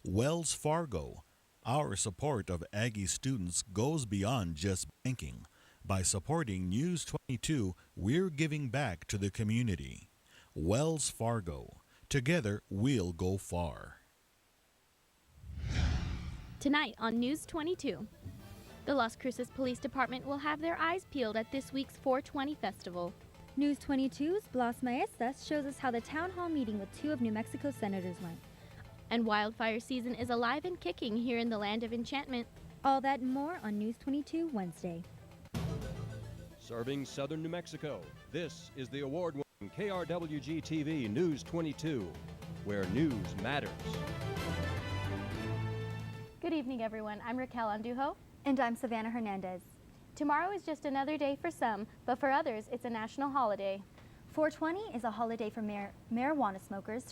Wells Fargo. Our support of Aggie students goes beyond just banking. By supporting News 22, we're giving back to the community. Wells Fargo. Together, we'll go far. Tonight on News 22, the Las Cruces Police Department will have their eyes peeled at this week's 420 festival. News 22's Blas Maestas shows us how the town hall meeting with two of New Mexico's senators went. And wildfire season is alive and kicking here in the land of enchantment. All that and more on News 22 Wednesday. Serving southern New Mexico, this is the award-winning KRWG-TV News 22, where news matters. Good evening, everyone. I'm Raquel Andujo. And I'm Savannah Hernandez. Tomorrow is just another day for some, but for others, it's a national holiday. 420 is a holiday for marijuana smokers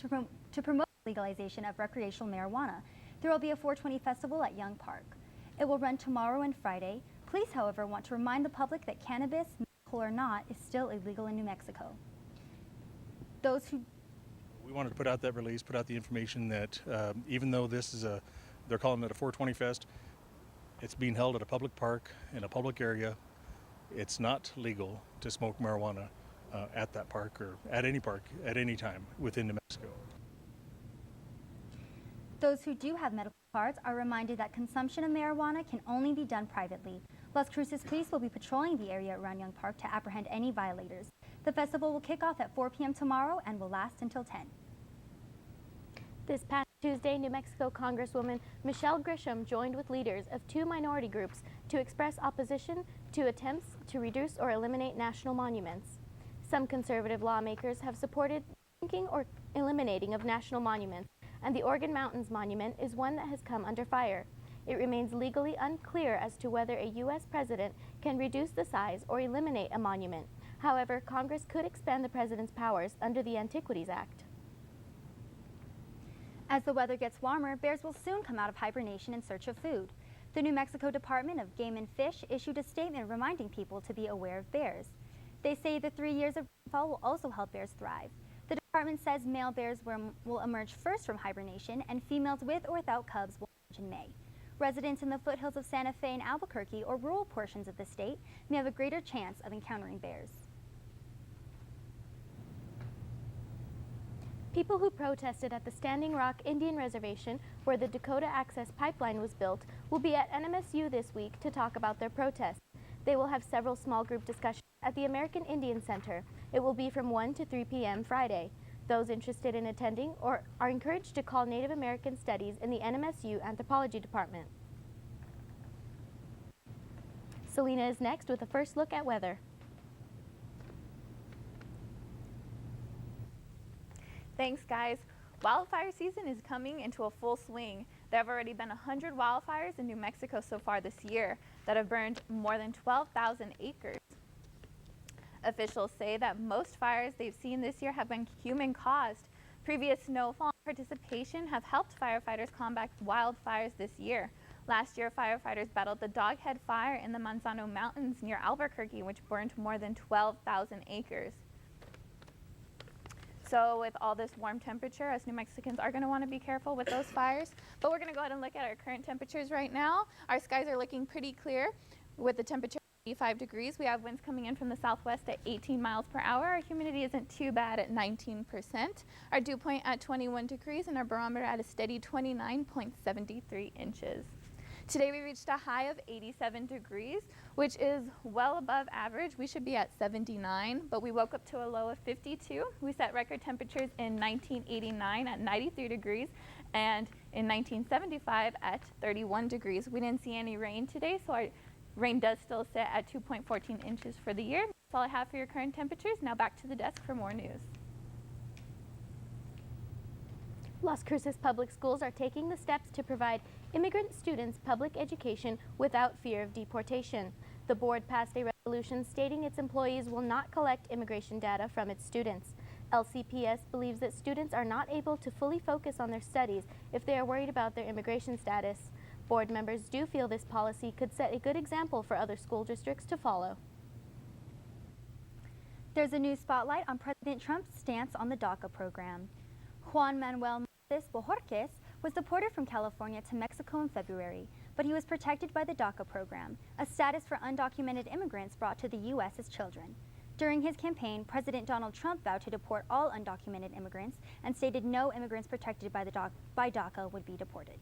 to promote legalization of recreational marijuana. There will be a 420 festival at Young Park. It will run tomorrow and Friday. Police, however, want to remind the public that cannabis, medical or not, is still illegal in New Mexico. We wanted to put out that release, put out the information that even though this is they're calling it a 420 fest, it's being held at a public park in a public area. It's not legal to smoke marijuana at that park or at any park at any time within New Mexico. Those who do have medical cards are reminded that consumption of marijuana can only be done privately. Las Cruces police will be patrolling the area around Young Park to apprehend any violators. The festival will kick off at 4 p.m. tomorrow and will last until 10. This past Tuesday, New Mexico Congresswoman Michelle Grisham joined with leaders of two minority groups to express opposition to attempts to reduce or eliminate national monuments. Some conservative lawmakers have supported sinking or eliminating of national monuments, and the Organ Mountains Monument is one that has come under fire. It remains legally unclear as to whether a U.S. president can reduce the size or eliminate a monument. However, Congress could expand the president's powers under the Antiquities Act. As the weather gets warmer, bears will soon come out of hibernation in search of food. The New Mexico Department of Game and Fish issued a statement reminding people to be aware of bears. They say the 3 years of rainfall will also help bears thrive. The department says male bears will emerge first from hibernation, and females with or without cubs will emerge in May. Residents in the foothills of Santa Fe and Albuquerque or rural portions of the state may have a greater chance of encountering bears. People who protested at the Standing Rock Indian Reservation, where the Dakota Access Pipeline was built, will be at NMSU this week to talk about their protest. They will have several small group discussions at the American Indian Center. It will be from 1 to 3 p.m. Friday. Those interested in attending are encouraged to call Native American Studies in the NMSU Anthropology Department. Selena is next with a first look at weather. Thanks, guys. Wildfire season is coming into a full swing. There have already been 100 wildfires in New Mexico so far this year that have burned more than 12,000 acres. Officials say that most fires they've seen this year have been human-caused. Previous snowfall and participation have helped firefighters combat wildfires this year. Last year, firefighters battled the Doghead Fire in the Manzano Mountains near Albuquerque, which burned more than 12,000 acres. So with all this warm temperature, us New Mexicans are going to want to be careful with those fires. But we're going to go ahead and look at our current temperatures right now. Our skies are looking pretty clear with the temperature at 85 degrees. We have winds coming in from the southwest at 18 miles per hour. Our humidity isn't too bad at 19%. Our dew point at 21 degrees and our barometer at a steady 29.73 inches. Today we reached a high of 87 degrees, which is well above average. We should be at 79, but we woke up to a low of 52. We set record temperatures in 1989 at 93 degrees and in 1975 at 31 degrees. We didn't see any rain today, so our rain does still sit at 2.14 inches for the year. That's all I have for your current temperatures. Now back to the desk for more news. Las Cruces Public Schools are taking the steps to provide immigrant students public education without fear of deportation. The board passed a resolution stating its employees will not collect immigration data from its students. LCPS believes that students are not able to fully focus on their studies if they are worried about their immigration status. Board members do feel this policy could set a good example for other school districts to follow. There's a new spotlight on President Trump's stance on the DACA program. Juan Manuel Bojorquez was deported from California to Mexico in February, but he was protected by the DACA program, a status for undocumented immigrants brought to the U.S. as children. During his campaign, President Donald Trump vowed to deport all undocumented immigrants and stated no immigrants protected by DACA would be deported.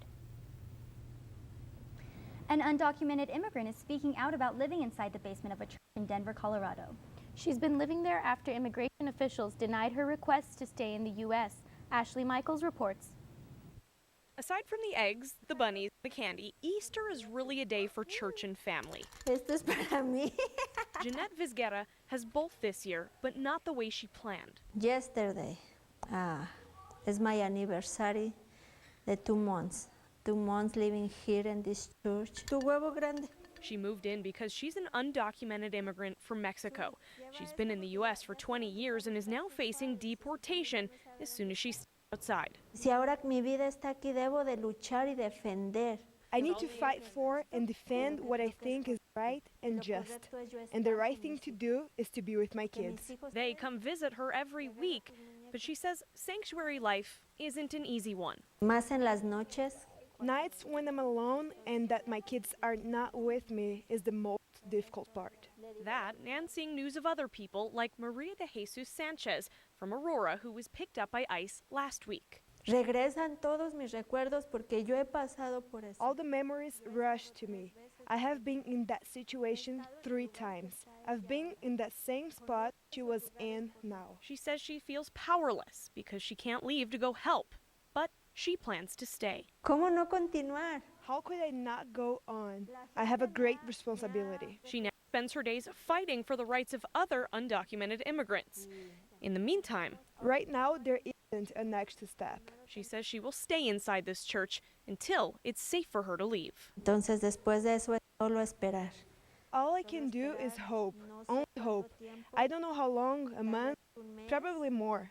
An undocumented immigrant is speaking out about living inside the basement of a church in Denver, Colorado. She's been living there after immigration officials denied her request to stay in the U.S. Ashley Michaels reports. Aside from the eggs, the bunnies, the candy, Easter is really a day for church and family. Esto es para mí. Jeanette Vizguera has both this year, but not the way she planned. Yesterday is my anniversary, the 2 months. 2 months living here in this church. Tu huevo grande. She moved in because she's an undocumented immigrant from Mexico. She's been in the U.S. for 20 years and is now facing deportation as soon as she steps outside. Si ahora mi vida está aquí, debo de luchar y defender. I need to fight for and defend what I think is right and just. And the right thing to do is to be with my kids. They come visit her every week, but she says sanctuary life isn't an easy one. Más en las noches. Nights when I'm alone and that my kids are not with me is the most difficult part. That and seeing news of other people like Maria de Jesus Sanchez from Aurora, who was picked up by ICE last week. Regresan todos mis recuerdos porque yo he pasado por eso. All the memories rush to me. I have been in that situation 3 times. I've been in that same spot she was in now. She says she feels powerless because she can't leave to go help, but she plans to stay. ¿Cómo no continuar? How could I not go on? I have a great responsibility. She now spends her days fighting for the rights of other undocumented immigrants. In the meantime, right now there isn't a next step. She says she will stay inside this church until it's safe for her to leave. Entonces después de eso es solo esperar. All I can do is hope, only hope. I don't know how long, a month, probably more.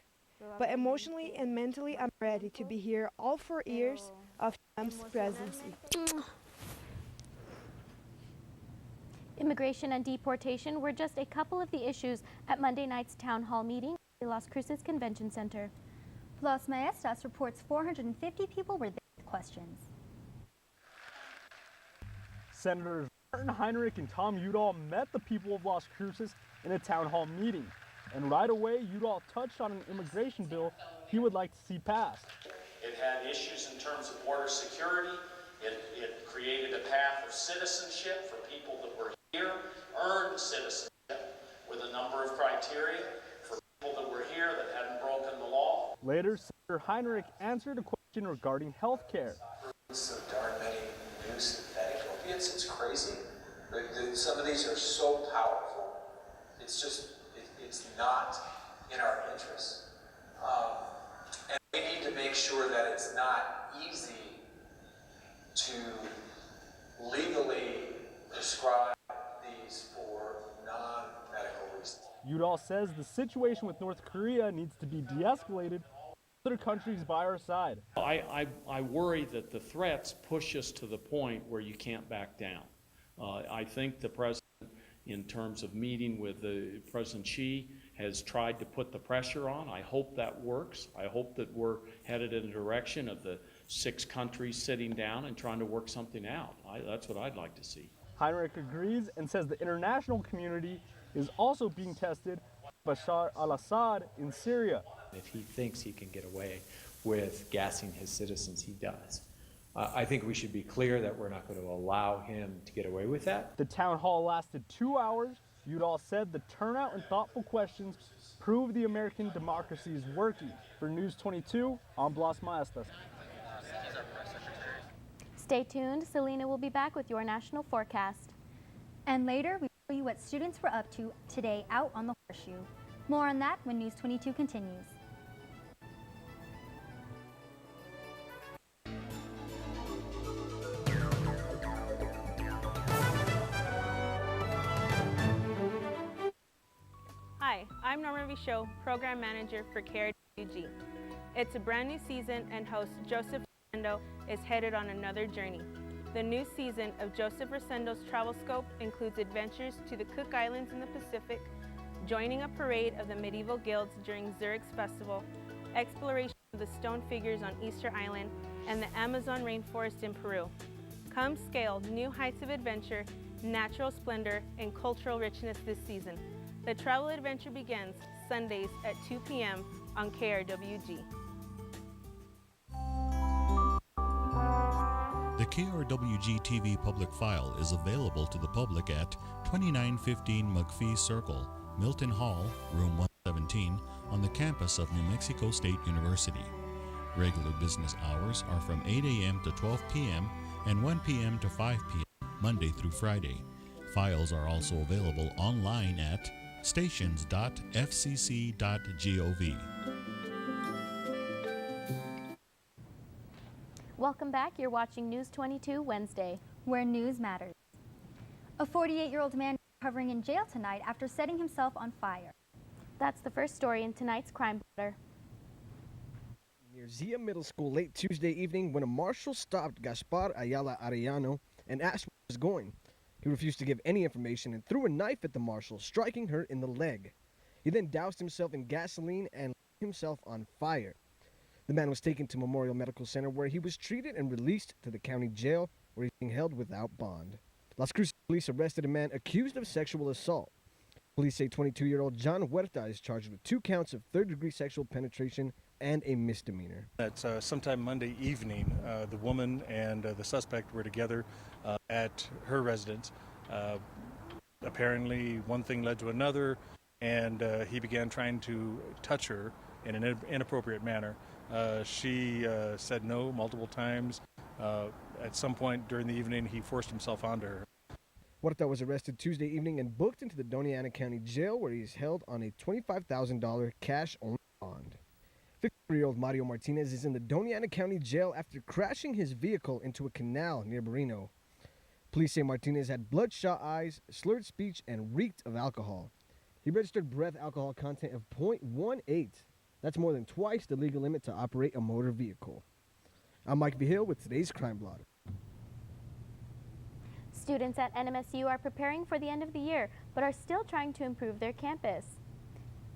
But emotionally and mentally, I'm ready to be here all 4 years of Trump's presidency. Immigration and deportation were just a couple of the issues at Monday night's town hall meeting at the Las Cruces Convention Center. Los Maestras reports 450 people were there with questions. Senators Martin Heinrich and Tom Udall met the people of Las Cruces in a town hall meeting. And right away, Udall touched on an immigration bill he would like to see passed. It had issues in terms of border security. It created a path of citizenship for people that were here, earned citizenship with a number of criteria for people that were here that hadn't broken the law. Later, Senator Heinrich answered a question regarding health care. So darn many new synthetic opiates, it's crazy. Some of these are so powerful. It's just, it's not in our interest. And we need to make sure that it's not easy to legally prescribe these for non-medical reasons. Udall says the situation with North Korea needs to be de-escalated. Other countries by our side. I worry that the threats push us to the point where you can't back down. I think the president, in terms of meeting with President Xi, has tried to put the pressure on. I hope that works. I hope that we're headed in the direction of the 6 countries sitting down and trying to work something out. That's what I'd like to see. Heinrich agrees and says the international community is also being tested by Bashar al-Assad in Syria. If he thinks he can get away with gassing his citizens, he does. I think we should be clear that we're not going to allow him to get away with that. The town hall lasted 2 hours. Udall said the turnout and thoughtful questions prove the American democracy is working. For News 22, I'm Blas Maestas. Stay tuned. Selena will be back with your national forecast. And later, we will show you what students were up to today out on the horseshoe. More on that when News 22 continues. Hi, I'm Norma Bichot, Program Manager for KRWG. It's a brand new season and host Joseph Rosendo is headed on another journey. The new season of Joseph Rosendo's Travel Scope includes adventures to the Cook Islands in the Pacific, joining a parade of the medieval guilds during Zurich's festival, exploration of the stone figures on Easter Island, and the Amazon rainforest in Peru. Come scale new heights of adventure, natural splendor, and cultural richness this season. The travel adventure begins Sundays at 2 p.m. on KRWG. The KRWG TV public file is available to the public at 2915 McPhee Circle, Milton Hall, room 117, on the campus of New Mexico State University. Regular business hours are from 8 a.m. to 12 p.m. and 1 p.m. to 5 p.m. Monday through Friday. Files are also available online at stations.fcc.gov. Welcome back. You're watching News 22 Wednesday, where news matters. A 48-year-old man is recovering in jail tonight after setting himself on fire. That's the first story in tonight's Crime Blotter. Near Zia Middle School late Tuesday evening when a marshal stopped Gaspar Ayala Arellano and asked where he was going. He refused to give any information and threw a knife at the marshal, striking her in the leg. He then doused himself in gasoline and lit himself on fire. The man was taken to Memorial Medical Center where he was treated and released to the county jail where he's being held without bond. Las Cruces police arrested a man accused of sexual assault. Police say 22-year-old John Huerta is charged with 2 counts of third-degree sexual penetration and a misdemeanor. At sometime Monday evening, the woman and the suspect were together at her residence. Apparently, one thing led to another, and he began trying to touch her in an inappropriate manner. She said no multiple times. At some point during the evening, he forced himself onto her. Huerta was arrested Tuesday evening and booked into the Doña Ana County Jail where he is held on a $25,000 cash-only bond. 53-year-old Mario Martinez is in the Doña Ana County Jail after crashing his vehicle into a canal near Barino. Police say Martinez had bloodshot eyes, slurred speech, and reeked of alcohol. He registered breath alcohol content of 0.18. That's more than twice the legal limit to operate a motor vehicle. I'm Mike Behill with today's Crime Blotter. Students at NMSU are preparing for the end of the year, but are still trying to improve their campus.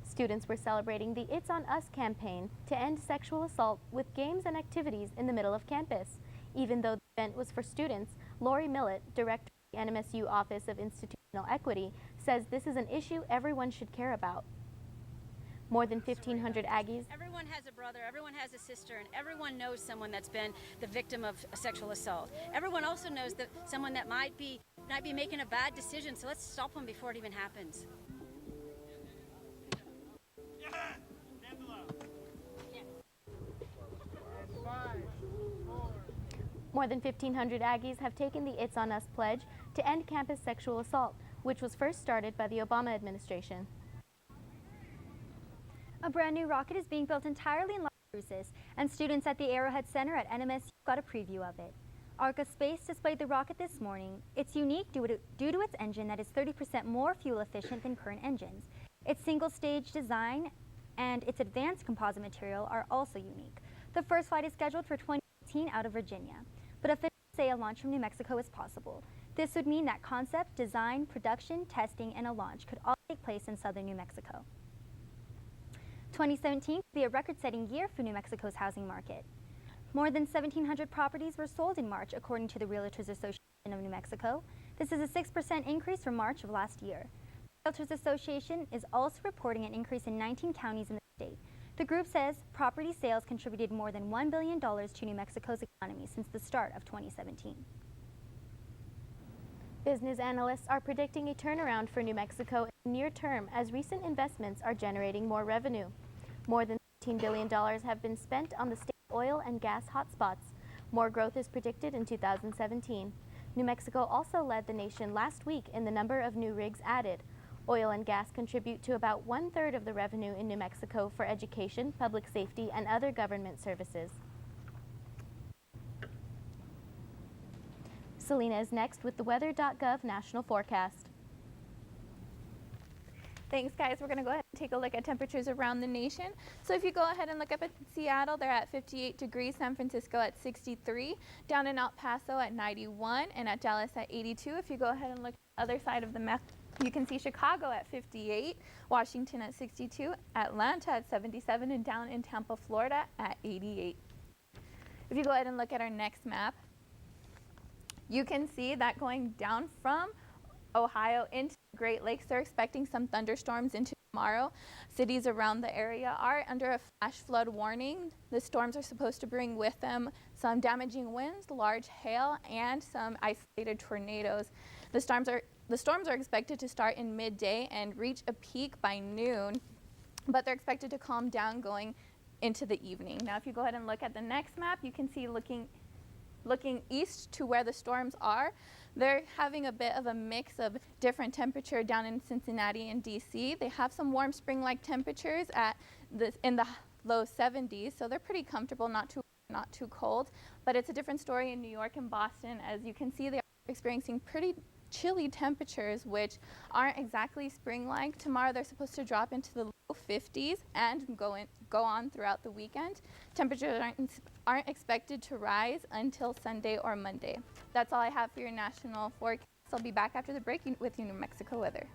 Students were celebrating the It's On Us campaign to end sexual assault with games and activities in the middle of campus. Even though the event was for students, Lori Millett, director of the NMSU Office of Institutional Equity, says this is an issue everyone should care about. More than 1,500 Aggies. Everyone has a brother, everyone has a sister, and everyone knows someone that's been the victim of a sexual assault. Everyone also knows that someone that might be making a bad decision, so let's stop them before it even happens. More than 1,500 Aggies have taken the It's On Us pledge to end campus sexual assault, which was first started by the Obama administration. A brand new rocket is being built entirely in Las Cruces, and students at the Arrowhead Center at NMSU got a preview of it. Arca Space displayed the rocket this morning. It's unique due to its engine that is 30% more fuel efficient than current engines. Its single-stage design and its advanced composite material are also unique. The first flight is scheduled for 2018 out of Virginia, but officials say a launch from New Mexico is possible. This would mean that concept, design, production, testing, and a launch could all take place in southern New Mexico. 2017 will be a record-setting year for New Mexico's housing market. More than 1,700 properties were sold in March, according to the Realtors Association of New Mexico. This is a 6% increase from March of last year. The Realtors Association is also reporting an increase in 19 counties in the state. The group says property sales contributed more than $1 billion to New Mexico's economy since the start of 2017. Business analysts are predicting a turnaround for New Mexico in the near term as recent investments are generating more revenue. More than $15 billion have been spent on the state's oil and gas hotspots. More growth is predicted in 2017. New Mexico also led the nation last week in the number of new rigs added. Oil and gas contribute to about 1/3 of the revenue in New Mexico for education, public safety, and other government services. Selena is next with the weather.gov national forecast. Thanks, guys. We're going to go ahead and take a look at temperatures around the nation. So if you go ahead and look up at Seattle, they're at 58 degrees, San Francisco at 63, down in El Paso at 91, and at Dallas at 82. If you go ahead and look at the other side of the map, you can see Chicago at 58, Washington at 62, Atlanta at 77, and down in Tampa, Florida at 88. If you go ahead and look at our next map, you can see that going down from Ohio into the Great Lakes, they're expecting some thunderstorms into tomorrow. Cities around the area are under a flash flood warning. The storms are supposed to bring with them some damaging winds, large hail, and some isolated tornadoes. The storms are expected to start in midday and reach a peak by noon, but they're expected to calm down going into the evening. Now, if you go ahead and look at the next map, you can see looking east to where the storms are, they're having a bit of a mix of different temperature down in Cincinnati and DC. They have some warm spring-like temperatures in the low 70s, so they're pretty comfortable, not too cold. But it's a different story in New York and Boston. As you can see, they are experiencing pretty chilly temperatures, which aren't exactly spring-like. Tomorrow they're supposed to drop into the low 50s and go on throughout the weekend. Temperatures aren't expected to rise until Sunday or Monday. That's all I have for your national forecast. I'll be back after the break with your New Mexico weather.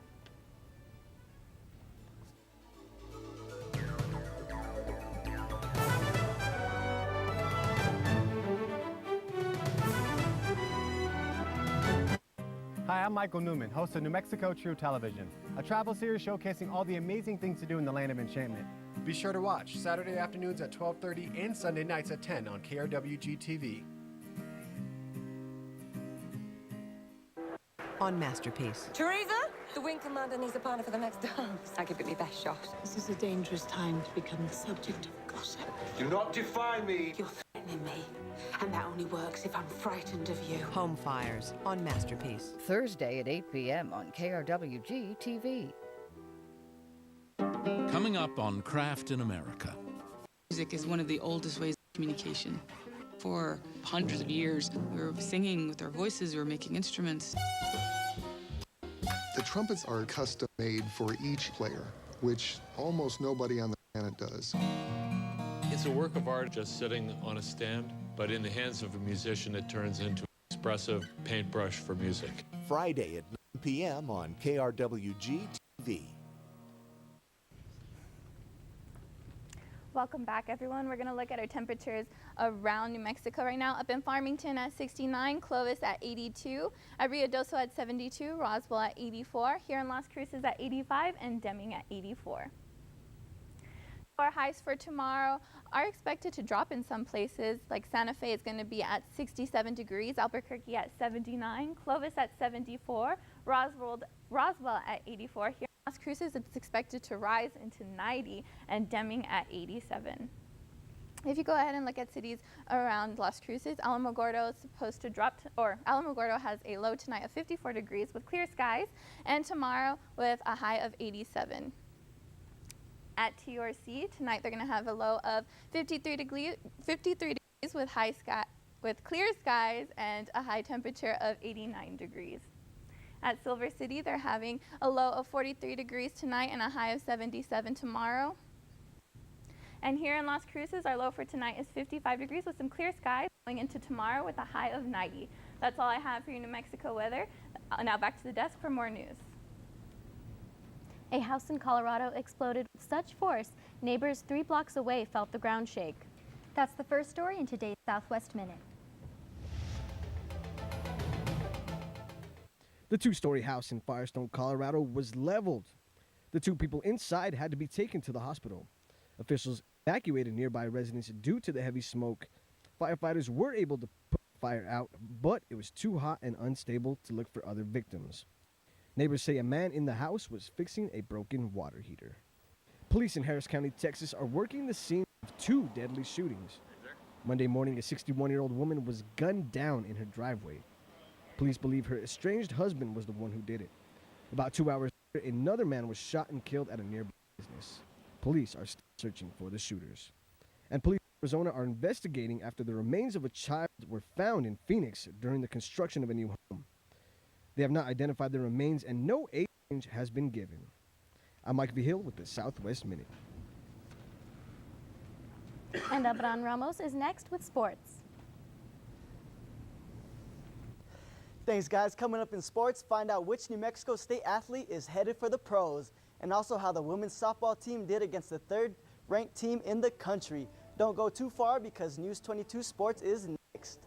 Hi, I'm Michael Newman, host of New Mexico True Television, a travel series showcasing all the amazing things to do in the land of enchantment. Be sure to watch Saturday afternoons at 12:30 and Sunday nights at 10 on KRWG-TV. On Masterpiece. Teresa, the wing commander needs a partner for the next dance. I give it my best shot. This is a dangerous time to become the subject of gossip. Do not defy me. You're threatening me, and that only works if I'm frightened of you. Home Fires on Masterpiece. Thursday at 8 p.m. on KRWG-TV. Coming up on Craft in America. Music is one of the oldest ways of communication. For hundreds of years, we were singing with our voices, we were making instruments. The trumpets are custom made for each player, which almost nobody on the planet does. It's a work of art just sitting on a stand, but in the hands of a musician, it turns into an expressive paintbrush for music. Friday at 9 p.m. on KRWG-TV. Welcome back, everyone. We're going to look at our temperatures around New Mexico right now. Up in Farmington at 69, Clovis at 82, at Rio Doso at 72, Roswell at 84, here in Las Cruces at 85, and Deming at 84. Our highs for tomorrow are expected to drop in some places, like Santa Fe is going to be at 67 degrees, Albuquerque at 79, Clovis at 74, Roswell at 84. Here in Las Cruces, it's expected to rise into 90, and Deming at 87. If you go ahead and look at cities around Las Cruces, Alamogordo is supposed to drop, Alamogordo has a low tonight of 54 degrees with clear skies, and tomorrow with a high of 87. At TRC, tonight they're going to have a low of 53 degrees with clear skies and a high temperature of 89 degrees. At Silver City, they're having a low of 43 degrees tonight and a high of 77 tomorrow. And here in Las Cruces, our low for tonight is 55 degrees with some clear skies going into tomorrow with a high of 90. That's all I have for your New Mexico weather. Now back to the desk for more news. A house in Colorado exploded with such force, neighbors 3 blocks away felt the ground shake. That's the first story in today's Southwest Minute. The 2-story house in Firestone, Colorado was leveled. The 2 people inside had to be taken to the hospital. Officials evacuated nearby residents due to the heavy smoke. Firefighters were able to put the fire out, but it was too hot and unstable to look for other victims. Neighbors say a man in the house was fixing a broken water heater. Police in Harris County, Texas are working the scene of 2 deadly shootings. Monday morning, a 61-year-old woman was gunned down in her driveway. Police believe her estranged husband was the one who did it. About 2 hours later, another man was shot and killed at a nearby business. Police are still searching for the shooters. And police in Arizona are investigating after the remains of a child were found in Phoenix during the construction of a new home. They have not identified the remains and no age range has been given. I'm Mike V. Hill with the Southwest Minute. And Abran Ramos is next with sports. Thanks, guys. Coming up in sports, find out which New Mexico State athlete is headed for the pros, and also how the women's softball team did against the 3rd-ranked team in the country. Don't go too far because News 22 Sports is next.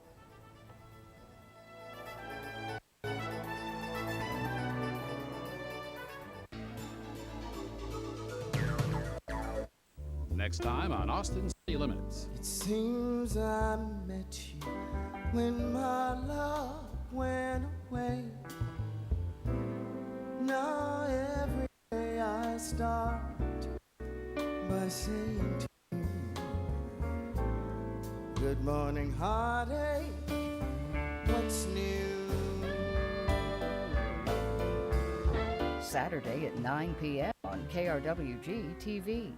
Next time on Austin City Limits. It seems I met you when my love went away. Now every day I start by saying to you, good morning, heartache, what's new? Saturday at 9 p.m. on KRWG TV.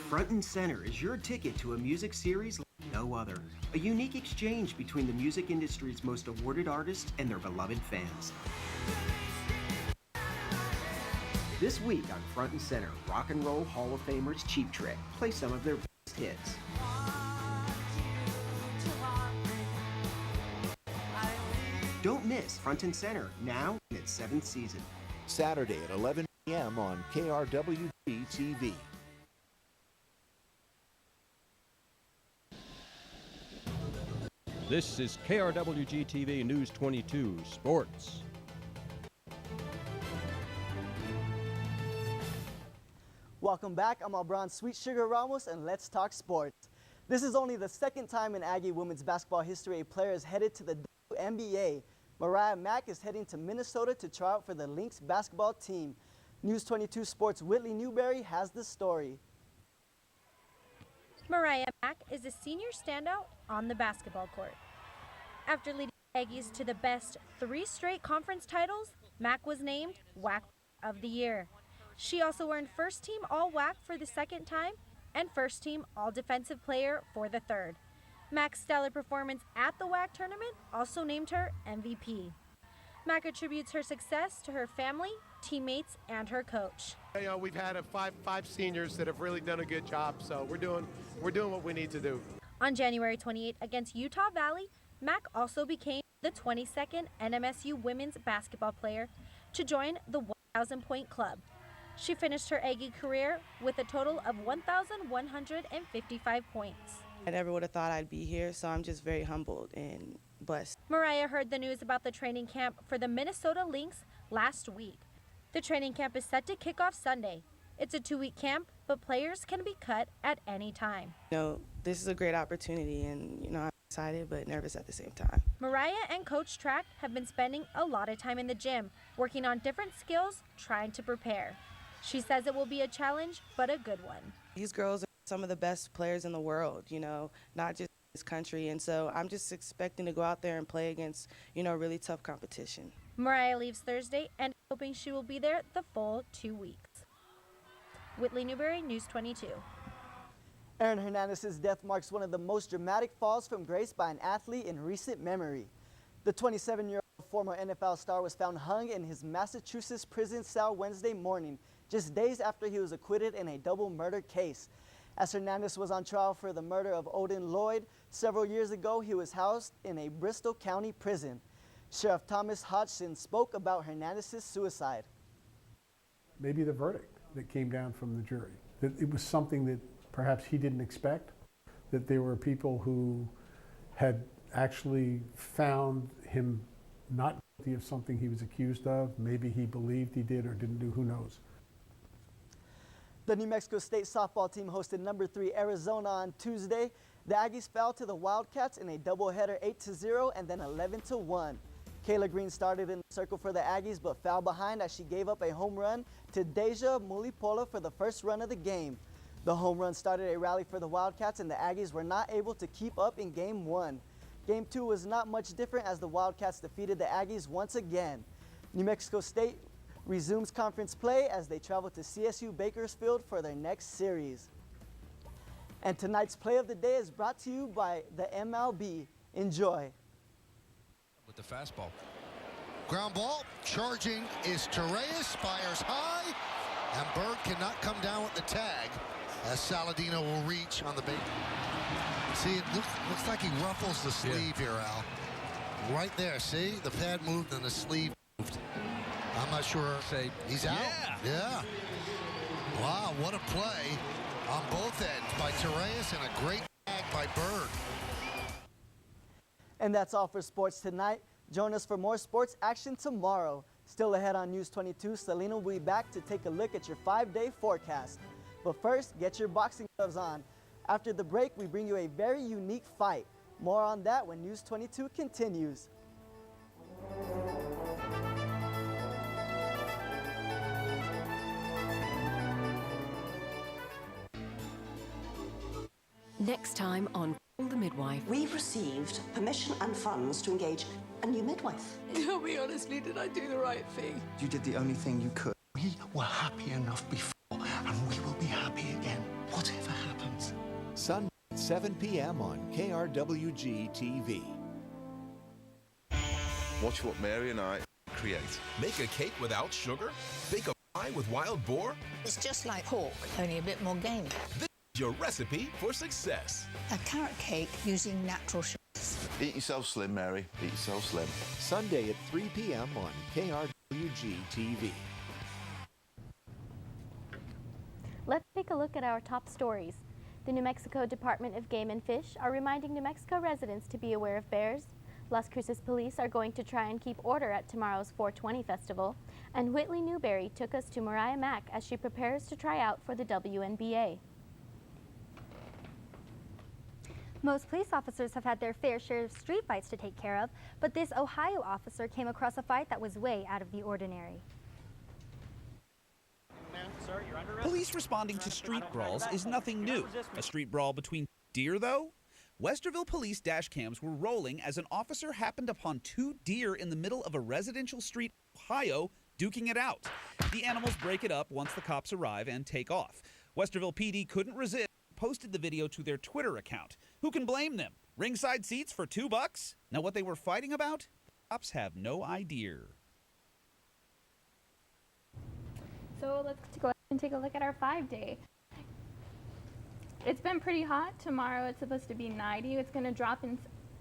Front and Center is your ticket to a music series like no other. A unique exchange between the music industry's most awarded artists and their beloved fans. This week on Front and Center, Rock and Roll Hall of Famers Cheap Trick play some of their best hits. Don't miss Front and Center, now in its 7th season. Saturday at 11 p.m. on KRWG TV. This is KRWG TV News 22 Sports. Welcome back. I'm Albron Sweet Sugar Ramos, and let's talk sports. This is only the second time in Aggie women's basketball history a player is headed to the WNBA. Mariah Mack is heading to Minnesota to try out for the Lynx basketball team. News 22 Sports' Whitley Newberry has the story. Mariah Mack is a senior standout on the basketball court. After leading the Aggies to the best 3 straight conference titles, Mack was named WAC of the Year. She also earned first team All-WAC for the second time and first team All-Defensive Player for the third. Mack's stellar performance at the WAC tournament also named her MVP. Mack attributes her success to her family, teammates, and her coach. You know, we've had five seniors that have really done a good job, so we're doing what we need to do. On January 28 against Utah Valley, Mack also became the 22nd NMSU women's basketball player to join the 1,000-point club. She finished her Aggie career with a total of 1,155 points. I never would have thought I'd be here, so I'm just very humbled and blessed. Mariah heard the news about the training camp for the Minnesota Lynx last week. The training camp is set to kick off Sunday. It's a 2-week camp, but players can be cut at any time. You know, this is a great opportunity, and I'm excited but nervous at the same time. Mariah and Coach Track have been spending a lot of time in the gym, working on different skills, trying to prepare. She says it will be a challenge, but a good one. These girls are some of the best players in the world, not just this country, and so I'm just expecting to go out there and play against, really tough competition. Mariah leaves Thursday and hoping she will be there the full 2 weeks. Whitley Newberry, News 22. Aaron Hernandez's death marks one of the most dramatic falls from grace by an athlete in recent memory. The 27-year-old former NFL star was found hung in his Massachusetts prison cell Wednesday morning, just days after he was acquitted in a double murder case. As Hernandez was on trial for the murder of Odin Lloyd several years ago, he was housed in a Bristol County prison. Sheriff Thomas Hodgson spoke about Hernandez's suicide. Maybe the verdict that came down from the jury, that it was something that perhaps he didn't expect, that there were people who had actually found him not guilty of something he was accused of. Maybe he believed he did or didn't do, who knows. The New Mexico State softball team hosted number 3 Arizona on Tuesday. The Aggies fell to the Wildcats in a doubleheader 8-0 and then 11-1. Kayla Green started in the circle for the Aggies but fell behind as she gave up a home run to Deja Mulipola for the first run of the game. The home run started a rally for the Wildcats and the Aggies were not able to keep up in Game 1. Game 2 was not much different as the Wildcats defeated the Aggies once again. New Mexico State resumes conference play as they travel to CSU Bakersfield for their next series. And tonight's play of the day is brought to you by the MLB. Enjoy. With the fastball. Ground ball, charging is Torreyes, fires high, and Bird cannot come down with the tag as Saladino will reach on the base. See, it looks like he ruffles the sleeve here, Al. Right there, see? The pad moved and the sleeve moved. I'm not sure. He's out. Yeah. Wow, what a play. on both ends by Torres and a great tag by Bird. And that's all for sports tonight. Join us for more sports action tomorrow. Still ahead on News 22, Selena will be back to take a look at your 5-day forecast. But first, get your boxing gloves on. After the break, we bring you a very unique fight. More on that when News 22 continues. Next time on Call the Midwife. We've received permission and funds to engage a new midwife. Tell me honestly, did I do the right thing? You did the only thing you could. We were happy enough before, and we will be happy again, whatever happens. Sunday at 7 p.m. on KRWG TV. Watch what Mary and I create. Make a cake without sugar? Bake a pie with wild boar? It's just like pork, only a bit more gamey. This is your recipe for success. A carrot cake using natural sugars. Eat yourself slim, Mary. Eat yourself slim. Sunday at 3 p.m. on KRWG TV. Let's take a look at our top stories. The New Mexico Department of Game and Fish are reminding New Mexico residents to be aware of bears. Las Cruces police are going to try and keep order at tomorrow's 420 festival. And Whitley Newberry took us to Mariah Mack as she prepares to try out for the WNBA. Most police officers have had their fair share of street fights to take care of, but this Ohio officer came across a fight that was way out of the ordinary. Police responding to street brawls is nothing new. A street brawl between deer, though? Westerville police dash cams were rolling as an officer happened upon 2 deer in the middle of a residential street in Ohio, duking it out. The animals break it up once the cops arrive and take off. Westerville PD couldn't resist, posted the video to their Twitter account. Who can blame them? Ringside seats for $2? Now what they were fighting about? The cops have no idea. So let's go ahead and take a look at our 5-day. It's been pretty hot. Tomorrow it's supposed to be 90. It's going to drop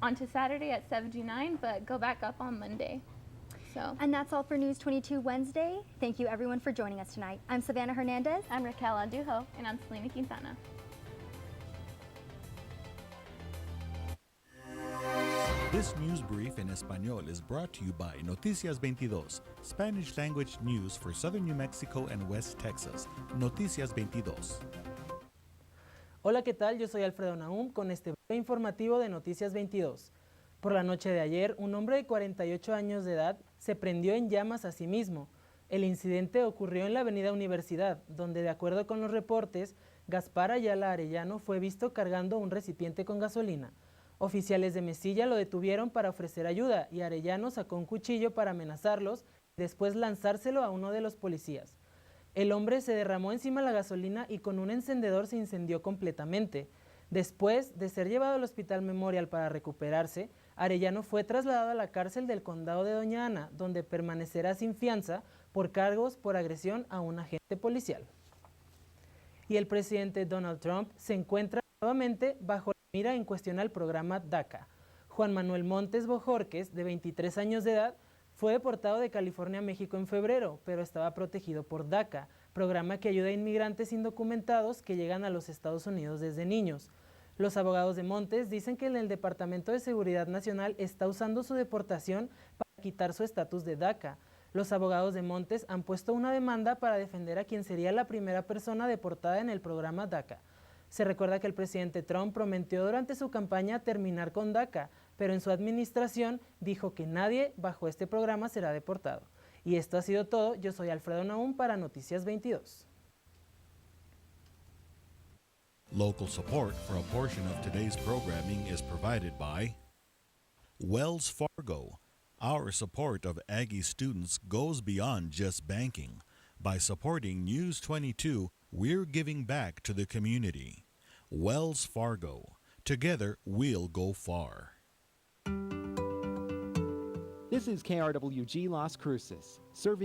onto Saturday at 79, but go back up on Monday. And that's all for News 22 Wednesday. Thank you everyone for joining us tonight. I'm Savannah Hernandez. I'm Raquel Andujo. And I'm Selena Quintana. This news brief in Espanol is brought to you by Noticias22, Spanish language news for southern New Mexico and West Texas. Noticias22. Hola, ¿qué tal? Yo soy Alfredo Nahum con este breve informativo de Noticias 22. Por la noche de ayer, un hombre de 48 años de edad se prendió en llamas a sí mismo. El incidente ocurrió en la avenida Universidad, donde de acuerdo con los reportes, Gaspar Ayala Arellano fue visto cargando un recipiente con gasolina. Oficiales de Mesilla lo detuvieron para ofrecer ayuda y Arellano sacó un cuchillo para amenazarlos y después lanzárselo a uno de los policías. El hombre se derramó encima la gasolina y con un encendedor se incendió completamente. Después de ser llevado al Hospital Memorial para recuperarse, Arellano fue trasladado a la cárcel del condado de Doña Ana, donde permanecerá sin fianza por cargos por agresión a un agente policial. Y el presidente Donald Trump se encuentra nuevamente bajo la mira en cuestión al programa DACA. Juan Manuel Montes Bojorquez, de 23 años de edad, fue deportado de California a México en febrero, pero estaba protegido por DACA, programa que ayuda a inmigrantes indocumentados que llegan a los Estados Unidos desde niños. Los abogados de Montes dicen que el Departamento de Seguridad Nacional está usando su deportación para quitar su estatus de DACA. Los abogados de Montes han puesto una demanda para defender a quien sería la primera persona deportada en el programa DACA. Se recuerda que el presidente Trump prometió durante su campaña terminar con DACA, pero en su administración dijo que nadie bajo este programa será deportado. Y esto ha sido todo. Yo soy Alfredo Nahum para Noticias 22. Local support for a portion of today's programming is provided by Wells Fargo. Our support of Aggie students goes beyond just banking. By supporting News 22, we're giving back to the community. Wells Fargo. Together, we'll go far. This is KRWG Las Cruces, serving